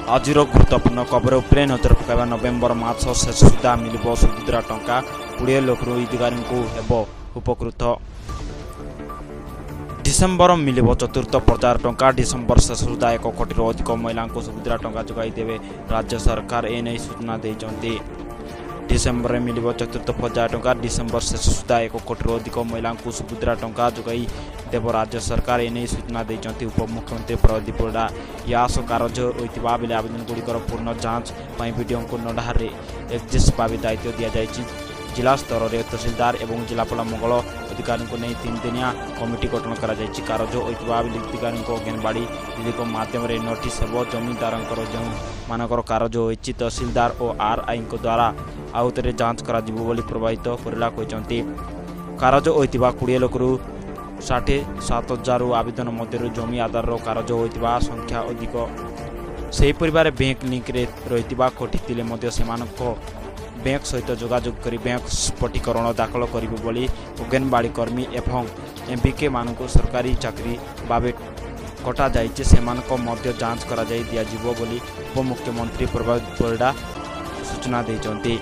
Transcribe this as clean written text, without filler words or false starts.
ଆଜିର ଗୁରୁତ୍ୱପୂର୍ଣ୍ଣ ଖବର ଉପରେ ନଜର ପକାଇବା। ନଭେମ୍ବର ମାସ ଶେଷ ସୁଦ୍ଧା ମିଳିବ ସୁଭଦ୍ରା ଟଙ୍କା। 20 ଲକ୍ଷରୁ ହିତାଧିକାରୀଙ୍କୁ ହେବ ଉପକୃତ। ଡିସେମ୍ବର ମିଳିବ ଚତୁର୍ଥ ପର୍ଯ୍ୟାୟର ଟଙ୍କା। ଡିସେମ୍ବର ଶେଷ ସୁଦ୍ଧା 1 କୋଟିରୁ ଅଧିକ ମହିଳାଙ୍କୁ ସୁଭଦ୍ରା ଟଙ୍କା ଯୋଗାଇ ଦେବେ ରାଜ୍ୟ ସରକାର ଏନେଇ ସୂଚନା ଦେଇଛନ୍ତି। ଡିସେମ୍ବରରେ ମିଳିବ ଚତୁର୍ଥ ପର୍ଯ୍ୟାୟ ଟଙ୍କା। ଡିସେମ୍ବର ଶେଷ ସୁଦ୍ଧା 1 କୋଟିରୁ ଅଧିକ ମହିଳାଙ୍କୁ ସୁଭଦ୍ରା ଟଙ୍କା ଯୋଗାଇ ଦେବ ରାଜ୍ୟ ସରକାର ଏନେଇ ସୂଚନା ଦେଇଛନ୍ତି ଉପମୁଖ୍ୟମନ୍ତ୍ରୀ ପ୍ରଦୀପ ପରିଡ଼ା। ଏହା ସହ କାର୍ଯ୍ୟ ହୋଇଥିବା ବେଳେ ଆବେଦନଗୁଡ଼ିକର ପୂର୍ଣ୍ଣ ଯାଞ୍ଚ ପାଇଁ ଭିଡ଼ିଓଙ୍କୁ ନୋଡାଲରେ ଏକ୍ଜିଟ୍ ଭାବେ ଦାୟିତ୍ୱ ଦିଆଯାଇଛି। जिला स्तर में तहसीलदार और जिलापाल मंगल अधिकारी को नहीं 3 दिनिया कमिटी गठन कर कार्य होता अधिकारी अंगनवाड़ी दीदी मध्यम नोटिस हो जमींदार जो मानकर कार्य होती तहसीलदार और आरआई द्वारा आउ थे जांच कर प्रभावित परिड़ा कहते। कार्य होता 20 लक्षरू 67,000 आवेदन मध्य जमी आधार कार्य होता संख्या अधिक। से परिवार बैंक लिंक रही खोटी बैंक सहित जोगाजोग कर बैंक स्फटीकरण दाखल करेंगे बोली अंगनवाड़ी कर्मी एवं एमबीके मानक सरकारी चाकरी भाव कटा जाइए से जांच कर उपमुख्यमंत्री प्रभावित परिड़ा सूचना देते।